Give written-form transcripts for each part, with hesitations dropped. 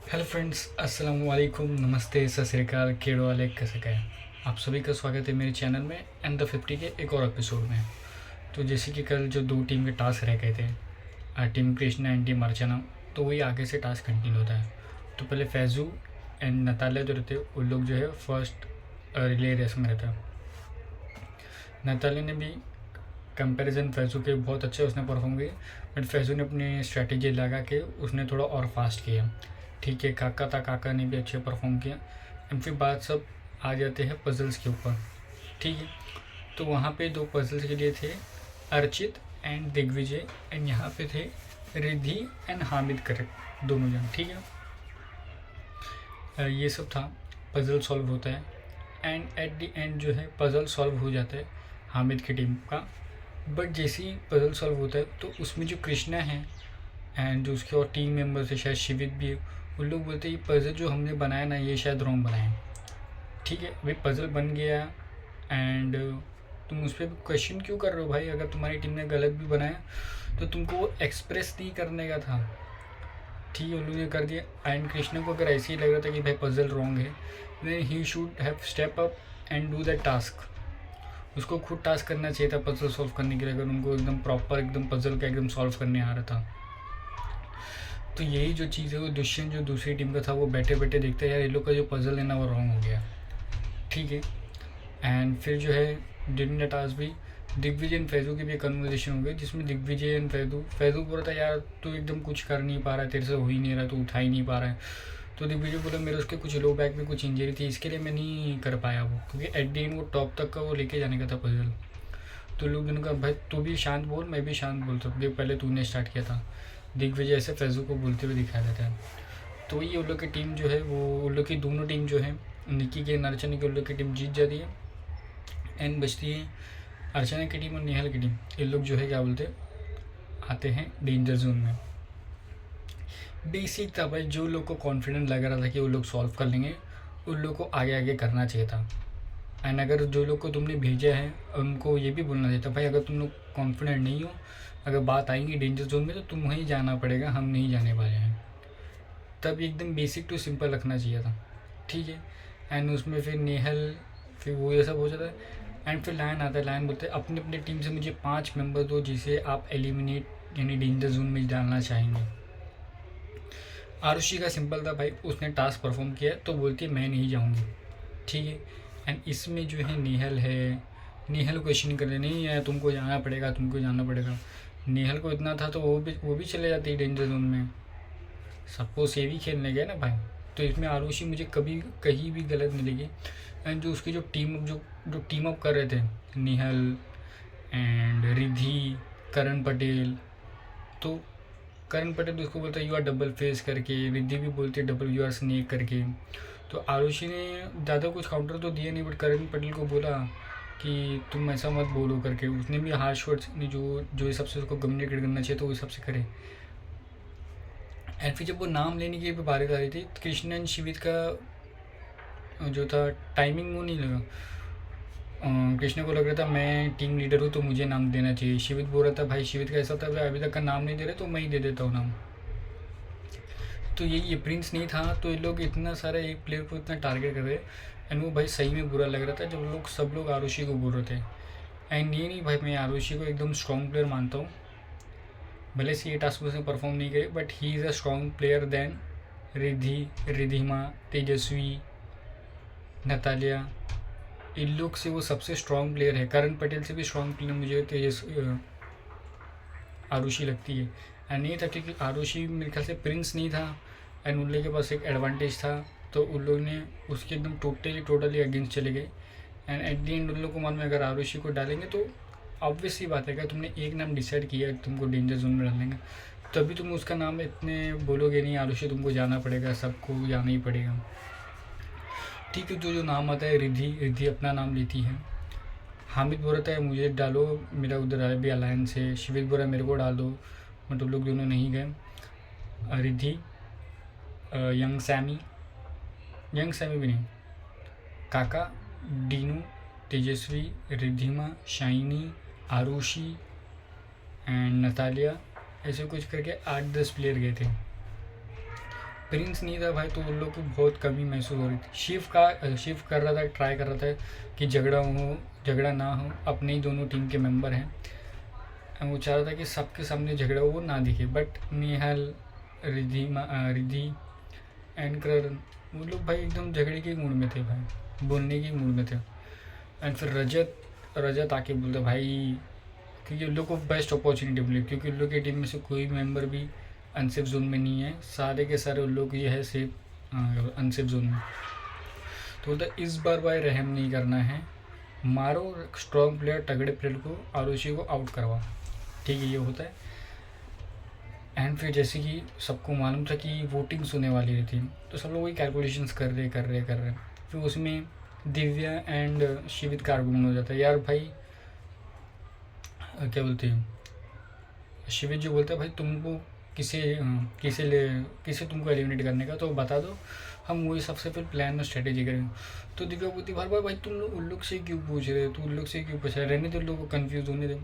Hello friends, अस्सलाम वालेकुम, नमस्ते, सत श्री अकाल, केड़ो वाले कैसे गए। आप सभी का स्वागत है मेरे चैनल में एंड द 50 के एक और एपिसोड में। तो जैसे कि कल जो दो टीम के टास्क रह गए थे, टीम कृष्णा एंड टीम अर्चना, तो वही आगे से टास्क कंटिन्यू होता है। तो पहले फैजू एंड नतालिया जो रहते हैं उन लोग जो है फर्स्ट रिले रेस में रहता है। नतालिया ने भी कंपैरिजन फैजू के बहुत अच्छे उसने परफॉर्म किए, बट फैजू ने अपनी स्ट्रैटेजी लगा के उसने थोड़ा और फास्ट किया। ठीक है, काका था, काका ने भी अच्छे परफॉर्म किया। एंड फिर बात सब आ जाते हैं पजल्स के ऊपर। ठीक है, तो वहाँ पे दो पजल्स के लिए थे अर्चित एंड दिग्विजय, एंड यहाँ पे थे रिद्धि एंड हामिद, करेक्ट, दोनों जन। ठीक है, ये सब था, पजल सॉल्व होता है एंड एट द एंड जो है पजल सॉल्व हो जाता है हामिद की टीम का। बट जैसे ही पजल सॉल्व होता है तो उसमें जो कृष्णा है एंड जो उसके और टीम मेंबर्स है, शायद शिवित भी है, उन लोग बोलते हैं ये पजल जो हमने बनाया ना ये शायद रॉन्ग बनाया है। ठीक है, अभी पजल बन गया एंड तुम उस पर क्वेश्चन क्यों कर रहे हो भाई? अगर तुम्हारी टीम ने गलत भी बनाया तो तुमको वो एक्सप्रेस नहीं करने का था। ठीक है, उन लोगों ने कर दिया एंड कृष्णा को अगर ऐसे ही लग रहा था कि भाई पजल रॉन्ग है, then he should have step up and do that task. उसको खुद टास्क करना चाहिए था पजल सॉल्व करने के लिए, अगर उनको एकदम प्रॉपर एकदम पजल का एकदम सॉल्व करने आ रहा था। तो यही जो चीज़ है, वो दुष्यंत जो दूसरी टीम का था वो बैठे बैठे देखते हैं यार ये लोग का जो पजल है ना वो रॉन्ग हो गया। ठीक है, एंड फिर जो है ड्यूरिंग द टास्क भी दिग्विजय एंड फैजू की भी कन्वर्जेशन हो गई, जिसमें दिग्विजय एंड फैजू बोल रहा था यार तू एकदम कुछ कर नहीं पा रहा है, तेरे से हो ही नहीं रहा, तू उठा ही नहीं पा रहा है। तो दिग्विजय बोला मेरे उसके कुछ लो बैक में कुछ इंजरी थी, इसके लिए मैं नहीं कर पाया वो, क्योंकि एट द एंड वो टॉप तक का वो लेके जाने का था पजल। तो लोग ने कहा भाई तू भी शांत बोल, मैं भी शांत बोलता हूँ, पहले तूने स्टार्ट किया था। दिग्विजय ऐसे फैजू को बोलते हुए दिखाया जाता है। तो ये उन लोग की टीम जो है वो उन लोग की दोनों टीम जो है निकी के अर्चना की उन लोग की टीम जीत जाती है एंड बचती है अर्चना की टीम और नेहल की टीम। ये लोग जो है क्या बोलते आते हैं डेंजर जोन में। बेसिक था भाई, जो लोग को कॉन्फिडेंट लग रहा था कि वो लोग सॉल्व कर लेंगे उन लोग को आगे आगे करना चाहिए था। एंड अगर जो लोग को तुमने भेजा है उनको ये भी बोलना चाहिए था भाई अगर तुम लोग कॉन्फिडेंट नहीं हो, अगर बात आएंगी डेंजर जोन में तो तुम वहीं जाना पड़ेगा, हम नहीं जाने वाले हैं। तब एकदम बेसिक टू सिंपल रखना चाहिए था। ठीक है, एंड उसमें फिर नेहल फिर वो ये सब हो जाता है एंड फिर लायन आता है। लायन बोलते हैं अपनी अपनी टीम से मुझे 5 मेंबर दो जिसे आप एलिमिनेट यानी डेंजर जोन में डालना चाहेंगे। आरुषि का सिंपल था भाई, उसने टास्क परफॉर्म किया तो बोलती है मैं नहीं जाऊँगी। ठीक है, एंड इसमें जो है नेहल है, नेहल क्वेश्चन कर रहे नहीं है तुमको जाना पड़ेगा, तुमको जाना पड़ेगा। नेहल को इतना था तो वो भी चले जाती है डेंजर जोन में, सपोज ये भी खेलने गए ना भाई। तो इसमें आरुषि मुझे कभी कहीं भी गलत मिलेगी। एंड जो उसकी जो टीम अप कर रहे थे नेहल एंड रिद्धि, करण पटेल, तो करण पटेल उसको बोलता है यू आर डबल फेस करके, रिद्धि भी बोलती है डबल यू आर स्नेक करके। तो आरुषि ने ज़्यादा कुछ काउंटर तो दिया नहीं, बट करण पटेल को बोला कि तुम ऐसा मत बोलो करके। उसने भी हार्श वर्ड्स जो हिसाब से उसको कम्युनिकेट करना चाहिए तो उस हिसाब से करे। एंड फिर जब वो नाम लेने की बारी आ रही थी तो कृष्ण एंड शिवित का जो था टाइमिंग वो नहीं लगा। कृष्ण को लग रहा था मैं टीम लीडर हूँ तो मुझे नाम देना चाहिए। शिवित बोल रहा था भाई शिवित का ऐसा था भाई अभी तक का नाम नहीं दे रहे तो मैं ही दे देता हूँ नाम। तो ये प्रिंस नहीं था तो ये लोग इतना सारा एक प्लेयर को इतना टारगेट कर रहे। एंड वो भाई सही में बुरा लग रहा था जब सब लोग आरुषि को बोल रहे थे। एंड ये नहीं भाई, मैं आरुषि को एकदम स्ट्रॉन्ग प्लेयर मानता हूँ, भले से ये टास्क उसने परफॉर्म नहीं करे, but he is a strong player then Riddhi, Riddhima, Tejasvi, Natalia. इन लोग से वो सबसे स्ट्रॉन्ग प्लेयर है। करण पटेल से भी स्ट्रॉन्ग प्लेयर मुझे आरुषि लगती है। एंड नहीं था क्योंकि आरुषि मेरे ख्याल से प्रिंस नहीं था एंड उन लोग के पास एक एडवांटेज था, तो उन लोग ने उसके एकदम टोटली अगेंस्ट चले गए। एंड एट दी एंड उन लोग को मालूम है अगर आरुषि को डालेंगे तो ऑब्वियस ही बात है, अगर तुमने एक नाम डिसाइड किया है तुमको डेंजर जोन में डालेंगे तभी तुम उसका नाम इतने बोलोगे नहीं, आरुषि तुमको जाना पड़ेगा, सबको जाना ही पड़ेगा। ठीक है, जो नाम आता है रिद्धि, रिद्धि अपना नाम लेती है। हामिद बोल रहा है मुझे डालो, मेरा उधर भी अलायंस है। शिवित बोल रहा है मेरे को डाल दो, मतलब लोग दोनों नहीं गए। Riddhi, young Sammy, young Sammy भी नहीं, Kaka, Dinu, Tejasvi, Riddhima, Shiny, Arushi and Natalia, ऐसे कुछ करके 8-10 प्लेयर गए थे। प्रिंस नहीं था भाई तो उन लोग को बहुत कमी महसूस हो रही थी। शिव कर रहा था, ट्राई कर रहा था कि झगड़ा ना हो, अपने ही दोनों टीम के मेंबर हैं, वो चाह रहा था कि सबके सामने झगड़ा वो ना दिखे। बट नेहल, रिद्धि एंड करण वो लोग भाई एकदम झगड़े के मूड में थे भाई, बोलने के मूड में थे। एंड फिर रजत आके बोलते भाई, क्योंकि उन लोग को बेस्ट अपॉर्चुनिटी मिली, क्योंकि उन लोग की टीम में से कोई मेंबर भी अनसेफ जोन में नहीं है, सारे के सारे उन लोग ये है सेफ अनसेफ जोन में। तो बोलता इस बार भाई रहम नहीं करना है, मारो स्ट्रॉन्ग प्लेयर, तगड़े प्लेयर को, आरुषि को आउट करवा। ठीक है, ये होता है। एंड फिर जैसे कि सबको मालूम था कि वोटिंग्स होने वाली थी, तो सब लोग वही कैलकुलेशंस कर रहे। फिर उसमें दिव्या एंड शिवित का आर्गुमेंट हो जाता है, यार भाई क्या बोलते हैं, शिवित जो बोलता है भाई तुमको किसे तुमको एलिमिनेट करने का तो बता दो, हम वही सबसे फिर प्लान और स्ट्रेटेजी करेंगे। तो दिव्या बोलती भाई तुम लोग उन लोग से क्यों पूछ रहे हो, तू उन लोग से क्यों पूछ रहे, रहने दो, लोगों को कन्फ्यूज़ होने दे।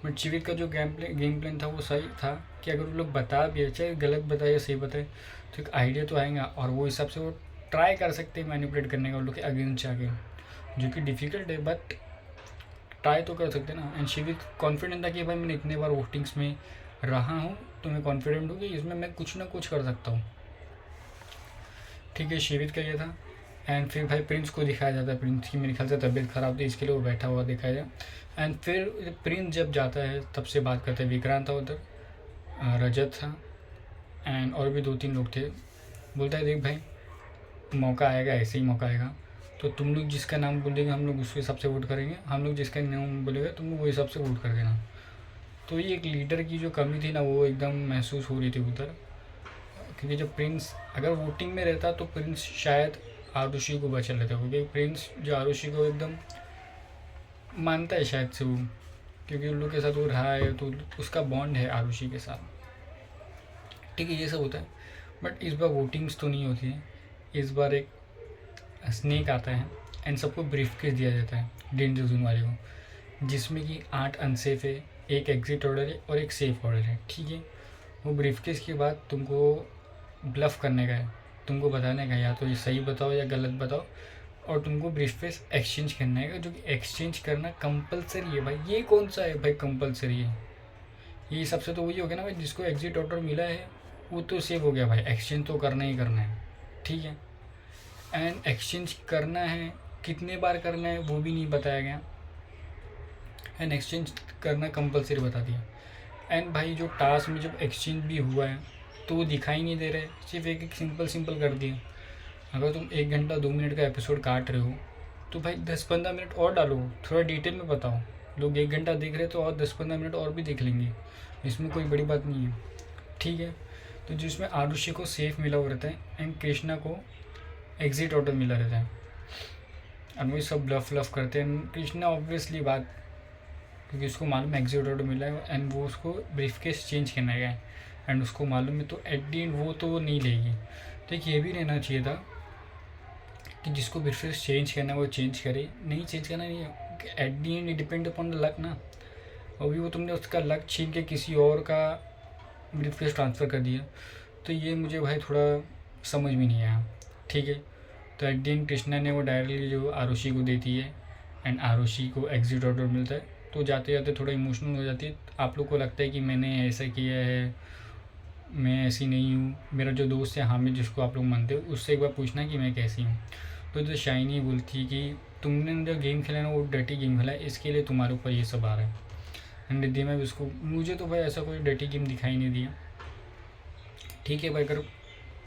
बट शिवित का जो गेम प्लान था वो सही था कि अगर वो लोग बता भी, चाहे गलत बताए या सही बताए, तो एक आइडिया तो आएगा और वो हिसाब से वो ट्राई कर सकते हैं मैनिपुलेट करने का उन लोग के अगेंस्ट जाके, जो कि डिफ़िकल्ट है बट ट्राई तो कर सकते ना। एंड शिवित कॉन्फिडेंट था कि भाई मैंने इतने बार वोटिंग्स में रहा हूँ तो मैं कॉन्फिडेंट हूँ कि इसमें मैं कुछ ना कुछ कर सकता हूँ। ठीक है, शिवित का ये था। एंड फिर भाई प्रिंस को दिखाया जाता है, प्रिंस की मेरे ख्याल से तबीयत ख़राब थी, इसके लिए वो बैठा हुआ दिखाया जाए। एंड फिर प्रिंस जब जाता है तब से बात करते हैं, विक्रांत था उधर, रजत था एंड और भी 2-3 लोग थे। बोलता है देख भाई, मौका आएगा, ऐसे ही मौका आएगा, तो तुम लोग जिसका नाम बोलेंगे हम लोग उसके हिसाब से वोट करेंगे, हम लोग जिसका नाम बोलेगा तुम लोग वो हिसाब से वोट कर देना। तो ये एक लीडर की जो कमी थी ना वो एकदम महसूस हो रही थी उधर, क्योंकि जब प्रिंस अगर वोटिंग में रहता तो प्रिंस शायद आरुषि को बचा लेता, क्योंकि प्रिंस जो आरुषि को एकदम मानता है शायद से वो, क्योंकि उन लोग के साथ वो रहा है तो उसका बॉन्ड है आरुषि के साथ। ठीक है, ये सब होता है। बट इस बार वोटिंग्स तो नहीं होती है, इस बार एक स्नेक आता है एंड सबको ब्रीफकेस दिया जाता है डेंजर जोन वाले को, जिसमें कि 8 अनसेफ है, एक एग्जिट ऑर्डर है और एक सेफ ऑर्डर है। ठीक है, वो ब्रीफकेस के बाद तुमको ब्लफ करने का है, तुमको बताने का या तो ये सही बताओ या गलत बताओ, और तुमको ब्रीफकेस एक्सचेंज करना है, जो कि एक्सचेंज करना कंपलसरी है भाई। ये कौन सा है भाई कंपलसरी है, ये सबसे तो वही हो गया ना भाई, जिसको एग्जिट ऑर्डर मिला है वो तो सेव हो गया भाई, एक्सचेंज तो करना ही करना है। ठीक है, एंड एक्सचेंज करना है, कितने बार करना है वो भी नहीं बताया गया, एंड एक्सचेंज करना कंपलसरी बता दिया। एंड भाई जो टास्क में जब एक्सचेंज भी हुआ है तो वो दिखाई नहीं दे रहे, सिर्फ एक सिंपल कर दिया। अगर तुम 1 घंटा 2 मिनट का एपिसोड काट रहे हो तो भाई 10-15 मिनट और डालो, थोड़ा डिटेल में बताओ। लोग 1 घंटा देख रहे तो और 10-15 मिनट और भी देख लेंगे, इसमें कोई बड़ी बात नहीं है। ठीक है, तो जिसमें आरुषि को सेफ मिला हुआ रहता है एंड कृष्णा को एग्जिट ऑर्डर मिला रहता है, और वही सब ब्लफ करते हैं। कृष्णा ऑब्वियसली बात, क्योंकि उसको मालूम है एग्जिट ऑर्डर मिला है एंड वो उसको ब्रीफकेस चेंज करना है एंड उसको मालूम है, तो एट दी एंड वो तो वो नहीं लेगी। तो एक ये भी रहना चाहिए था कि जिसको ब्रीफकेस चेंज करना है वो चेंज करे, नहीं चेंज करना नहीं है, at the and it depend upon the luck ना। अभी वो तुमने उसका लक छीन के किसी और का ब्रीफकेस ट्रांसफ़र कर दिया, तो ये मुझे भाई थोड़ा समझ में नहीं आया। ठीक है, तो एट दी एंड कृष्णा ने वो डायरेक्टली जो आरुषि को देती है एंड आरुषि को एग्जिट ऑर्डर मिलता है, तो जाते जाते थोड़ा इमोशनल हो जाती है। आप लोग को लगता है कि मैंने ऐसा किया है, मैं ऐसी नहीं हूँ, मेरा जो दोस्त है हामिद जिसको आप लोग मानते हो उससे एक बार पूछना कि मैं कैसी हूँ। तो जो शाइनी बोलती है कि तुमने जो गेम खेला ना वो डर्टी गेम खेला है, इसके लिए तुम्हारे ऊपर ये सब आ रहा है। एंड रिद्धि में भी उसको, मुझे तो भाई ऐसा कोई डर्टी गेम दिखाई नहीं दिया। ठीक है भाई, अगर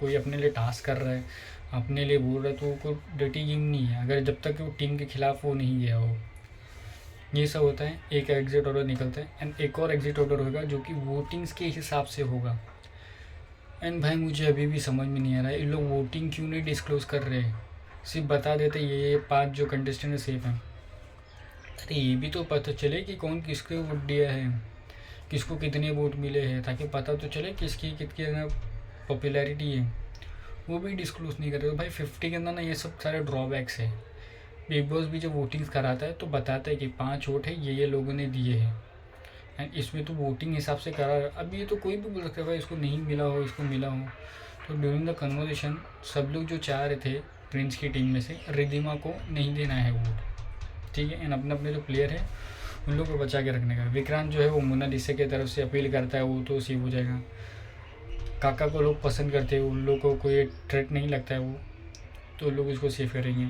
कोई अपने लिए टास्क कर रहा है, अपने लिए बोल रहा है, तो वो कोई डर्टी गेम नहीं है, अगर जब तक वो टीम के खिलाफ वो नहीं गया हो। ये सब होता है, एक एग्जिट ऑर्डर निकलता है एंड एक और एग्जिट ऑर्डर होगा जो कि वोटिंग्स के हिसाब से होगा। एंड भाई मुझे अभी भी समझ में नहीं आ रहा है, इन लोग वोटिंग क्यों नहीं डिस्क्लोज़ कर रहे हैं, सिर्फ बता देते ये 5 जो कंटेस्टेंट सेफ हैं। अरे ये भी तो पता चले कि कौन किसके वोट दिया है, किसको कितने वोट मिले हैं, ताकि पता तो चले किसकी कितनी पॉपुलैरिटी है। वो भी डिस्क्लोज़ नहीं कर रहे। भाई 50 के अंदर ना ये सब सारे ड्रॉबैक्स है। बिग बॉस भी जब वोटिंग्स कराता है तो बताता है कि 5 वोट है ये लोगों ने दिए हैं, एंड इसमें तो वोटिंग हिसाब से करा। अब ये तो कोई भी बोल सकता है भाई इसको नहीं मिला हो, इसको मिला हो, तो ड्यूरिंग द कन्वर्सेशन सब लोग जो चाह रहे थे प्रिंस की टीम में से रिद्धिमा को नहीं देना है वोट, ठीक है, एंड अपने अपने जो प्लेयर है उन लोगों को बचा के रखने का। विक्रांत जो है वो मोनालिसा की तरफ से अपील करता है, वो तो सेव हो जाएगा। काका को लोग पसंद करते हैं, उन लोगों को कोई थ्रेट नहीं लगता है वो, तो लोग इसको सेव करेंगे,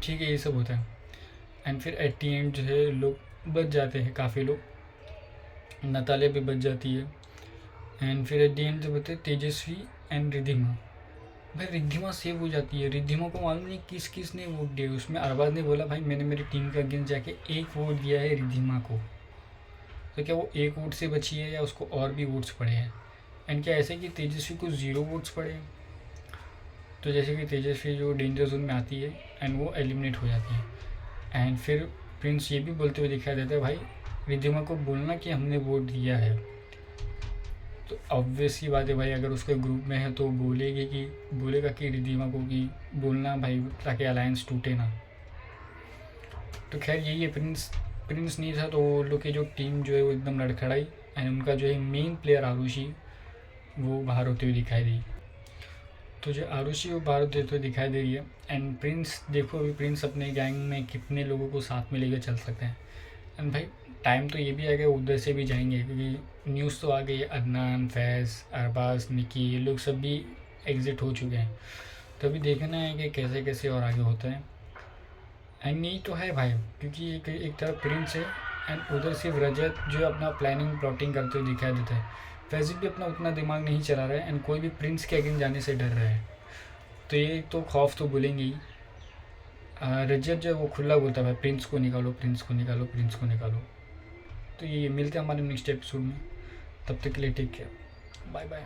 ठीक है, ये सब होता है। एंड फिर एट दी एंड जो है लोग बच जाते हैं, काफ़ी लोग, नतालिया भी बच जाती है। एंड फिर एट दी एंड जो होते हैं तेजस्वी एंड रिद्धिमा, भाई रिद्धिमा सेव हो जाती है। रिद्धिमा को मालूम नहीं किस किस ने वोट दिया, उसमें अरबाज ने बोला भाई मैंने मेरी टीम के अगेंस्ट जाके एक वोट दिया है रिद्धिमा को, तो क्या वो एक वोट से बची है या उसको और भी वोट्स पड़े हैं। एंड क्या ऐसे कि तेजस्वी को 0 वोट्स पड़े हैं, तो जैसे कि तेजस्वी जो डेंजर जोन में आती है एंड वो एलिमिनेट हो जाती है। एंड फिर प्रिंस ये भी बोलते हुए दिखाई देता है भाई रिद्धिमा को बोलना कि हमने वोट दिया है, तो ऑब्वियस ही बात है भाई, अगर उसके ग्रुप में है तो बोलेगा कि रिद्धिमा को कि बोलना भाई, ताकि अलायंस टूटे ना। तो खैर यही है, प्रिंस नहीं था तो वो लोग की जो टीम जो है वो एकदम लड़खड़ाई, एंड उनका जो है मेन प्लेयर आरुषि वो बाहर होते हुए दिखाई दी। तो जो आरुषि वो बाहर होते हुए दिखाई दे रही है। एंड प्रिंस देखो अभी प्रिंस अपने गैंग में कितने लोगों को साथ में लेकर चल सकते हैं। एंड भाई टाइम तो ये भी आ गया उधर से भी जाएंगे, क्योंकि न्यूज़ तो आ गई है, अदनान, फैज़, अरबाज, निकी, ये लोग सब भी एग्ज़िट हो चुके हैं। तो अभी देखना है कि कैसे कैसे और आगे होता है। एंड यही तो है भाई, क्योंकि एक तरफ प्रिंस है एंड उधर सिर्फ रजत जो अपना प्लानिंग प्लॉटिंग करते हुए दिखाई देता है। फैज़ल भी अपना उतना दिमाग नहीं चला रहा है एंड कोई भी प्रिंस के अगेंस्ट जाने से डर रहा है, तो ये तो खौफ तो बोलेंगे ही। रजत जो है वो खुला बोलता है भाई प्रिंस को निकालो, प्रिंस को निकालो, प्रिंस को निकालो। तो ये मिलते हैं हमारे नेक्स्ट एपिसोड में, तब तक के लिए टेक केयर, बाय बाय।